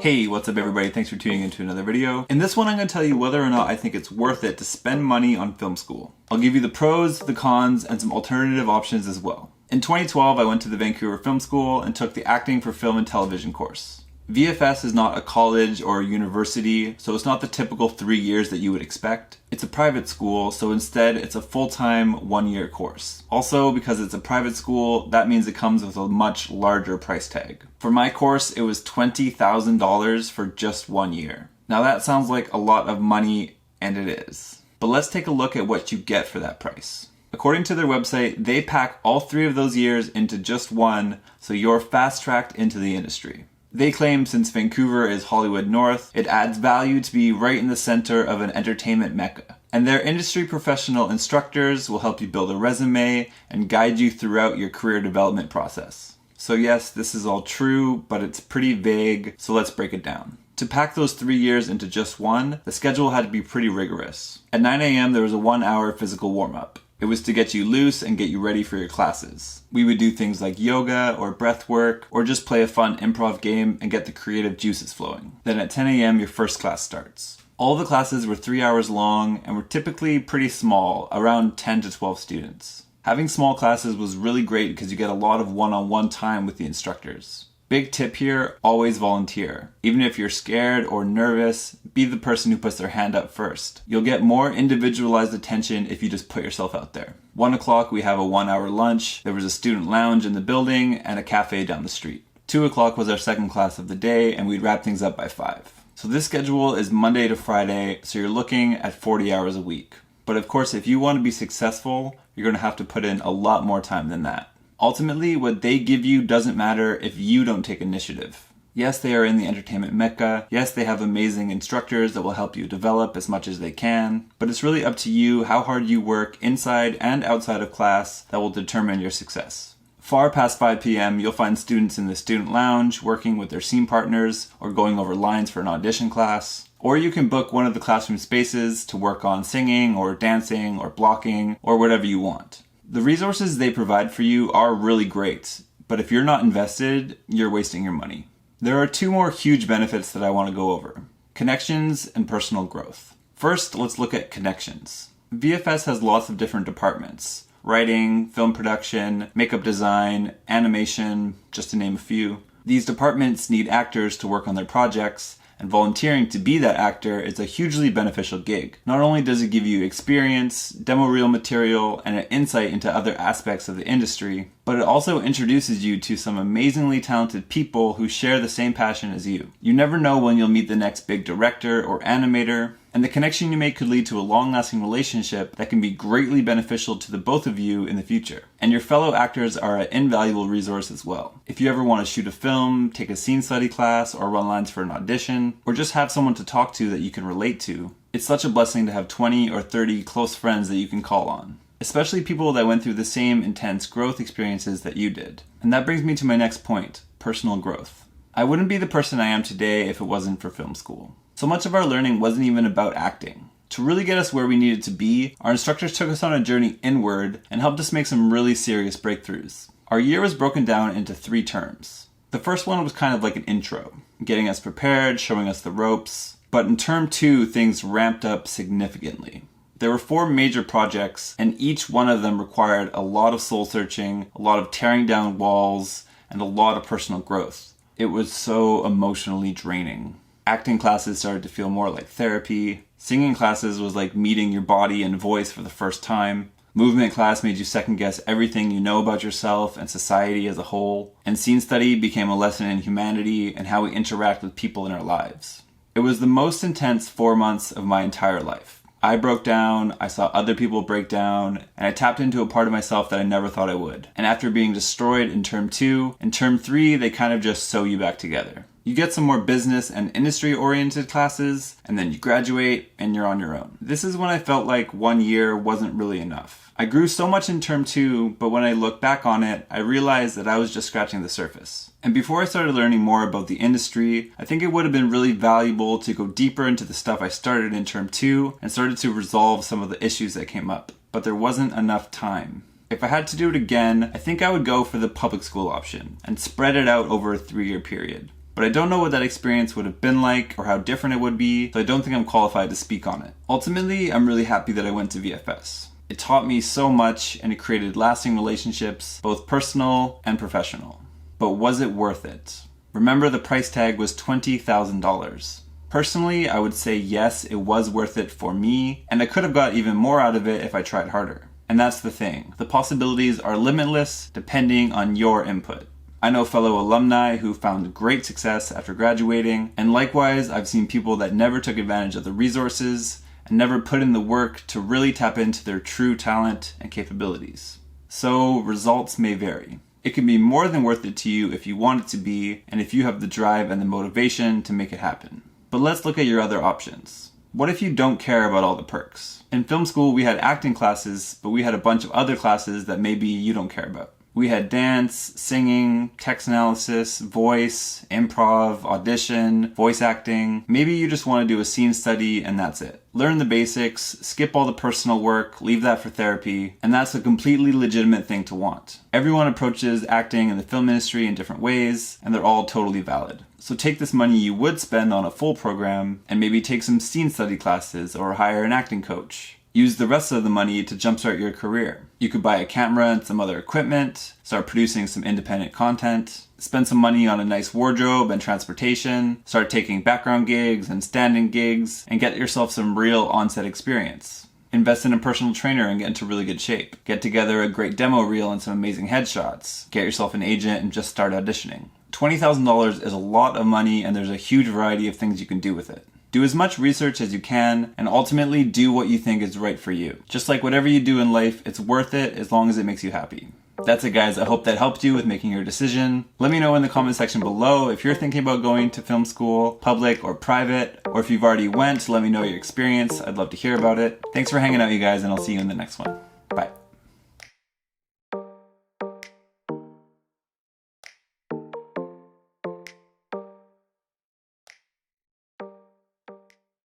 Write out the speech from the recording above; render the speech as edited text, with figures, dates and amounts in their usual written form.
Hey, what's up everybody? Thanks for tuning into another video. In this one, I'm going to tell you whether or not I think it's worth it to spend money on film school. I'll give you the pros, the cons, and some alternative options as well. In 2012, I went to the Vancouver Film School and took the Acting for Film and Television course. VFS is not a college or a university, so it's not the typical 3 years that you would expect. It's a private school, so instead it's a full-time 1-year course. Also, because it's a private school, that means it comes with a much larger price tag. For my course, it was $20,000 for just 1 year. Now that sounds like a lot of money, and it is. But let's take a look at what you get for that price. According to their website, they pack all 3 of those years into just one, so you're fast-tracked into the industry. They claim since Vancouver is Hollywood North, it adds value to be right in the center of an entertainment mecca. And their industry professional instructors will help you build a resume and guide you throughout your career development process. So yes, this is all true, but it's pretty vague, so let's break it down. To pack those 3 years into just one, the schedule had to be pretty rigorous. At 9 a.m. there was a 1-hour physical warm-up. It was to get you loose and get you ready for your classes. We would do things like yoga or breath work, or just play a fun improv game and get the creative juices flowing. Then at 10 a.m. your first class starts. All the classes were 3 hours long and were typically pretty small, around 10 to 12 students. Having small classes was really great because you get a lot of one-on-one time with the instructors. Big tip here, always volunteer. Even if you're scared or nervous, be the person who puts their hand up first. You'll get more individualized attention if you just put yourself out there. 1 o'clock we have a 1-hour lunch, there was a student lounge in the building, and a cafe down the street. 2 o'clock was our second class of the day, and we'd wrap things up by 5. So this schedule is Monday to Friday, so you're looking at 40 hours a week. But of course, if you want to be successful, you're going to have to put in a lot more time than that. Ultimately, what they give you doesn't matter if you don't take initiative. Yes, they are in the entertainment mecca. Yes, they have amazing instructors that will help you develop as much as they can. But it's really up to you how hard you work inside and outside of class that will determine your success. Far past 5 p.m., you'll find students in the student lounge working with their scene partners or going over lines for an audition class. Or you can book one of the classroom spaces to work on singing or dancing or blocking or whatever you want. The resources they provide for you are really great, but if you're not invested, you're wasting your money. There are 2 more huge benefits that I want to go over: connections and personal growth. First, let's look at connections. VFS has lots of different departments: writing, film production, makeup design, animation, just to name a few. These departments need actors to work on their projects, and volunteering to be that actor is a hugely beneficial gig. Not only does it give you experience, demo reel material, and an insight into other aspects of the industry, but it also introduces you to some amazingly talented people who share the same passion as you. You never know when you'll meet the next big director or animator, and the connection you make could lead to a long-lasting relationship that can be greatly beneficial to the both of you in the future. And your fellow actors are an invaluable resource as well. If you ever want to shoot a film, take a scene study class, or run lines for an audition, or just have someone to talk to that you can relate to, it's such a blessing to have 20 or 30 close friends that you can call on. Especially people that went through the same intense growth experiences that you did. And that brings me to my next point, personal growth. I wouldn't be the person I am today if it wasn't for film school. So much of our learning wasn't even about acting. To really get us where we needed to be, our instructors took us on a journey inward and helped us make some really serious breakthroughs. Our year was broken down into 3 terms. The first one was kind of like an intro, getting us prepared, showing us the ropes. But in term 2, things ramped up significantly. There were 4 major projects, and each one of them required a lot of soul searching, a lot of tearing down walls, and a lot of personal growth. It was so emotionally draining. Acting classes started to feel more like therapy. Singing classes was like meeting your body and voice for the first time. Movement class made you second guess everything you know about yourself and society as a whole. And scene study became a lesson in humanity and how we interact with people in our lives. It was the most intense 4 months of my entire life. I broke down, I saw other people break down, and I tapped into a part of myself that I never thought I would. And after being destroyed in term 2, in term 3, they kind of just sew you back together. You get some more business and industry-oriented classes, and then you graduate, and you're on your own. This is when I felt like 1 year wasn't really enough. I grew so much in term 2, but when I look back on it, I realized that I was just scratching the surface. And before I started learning more about the industry, I think it would have been really valuable to go deeper into the stuff I started in term 2 and started to resolve some of the issues that came up. But there wasn't enough time. If I had to do it again, I think I would go for the public school option and spread it out over a 3-year period. but I don't know what that experience would have been like or how different it would be, so I don't think I'm qualified to speak on it. Ultimately, I'm really happy that I went to VFS. It taught me so much and it created lasting relationships, both personal and professional. But was it worth it? Remember, the price tag was $20,000. Personally, I would say yes, it was worth it for me, and I could have got even more out of it if I tried harder. And that's the thing. The possibilities are limitless depending on your input. I know fellow alumni who found great success after graduating, and likewise, I've seen people that never took advantage of the resources and never put in the work to really tap into their true talent and capabilities. So, results may vary. It can be more than worth it to you if you want it to be, and if you have the drive and the motivation to make it happen. But let's look at your other options. What if you don't care about all the perks? In film school, we had acting classes, but we had a bunch of other classes that maybe you don't care about. We had dance, singing, text analysis, voice, improv, audition, voice acting. Maybe you just want to do a scene study and that's it. Learn the basics, skip all the personal work, leave that for therapy, and that's a completely legitimate thing to want. Everyone approaches acting in the film industry in different ways, and they're all totally valid. So take this money you would spend on a full program and maybe take some scene study classes or hire an acting coach. Use the rest of the money to jumpstart your career. You could buy a camera and some other equipment, start producing some independent content, spend some money on a nice wardrobe and transportation, start taking background gigs and stand-in gigs, and get yourself some real on-set experience. Invest in a personal trainer and get into really good shape. Get together a great demo reel and some amazing headshots. Get yourself an agent and just start auditioning. $20,000 is a lot of money, and there's a huge variety of things you can do with it. Do as much research as you can, and ultimately do what you think is right for you. Just like whatever you do in life, it's worth it as long as it makes you happy. That's it, guys. I hope that helped you with making your decision. Let me know in the comment section below if you're thinking about going to film school, public or private, or if you've already went, let me know your experience. I'd love to hear about it. Thanks for hanging out, you guys, and I'll see you in the next one.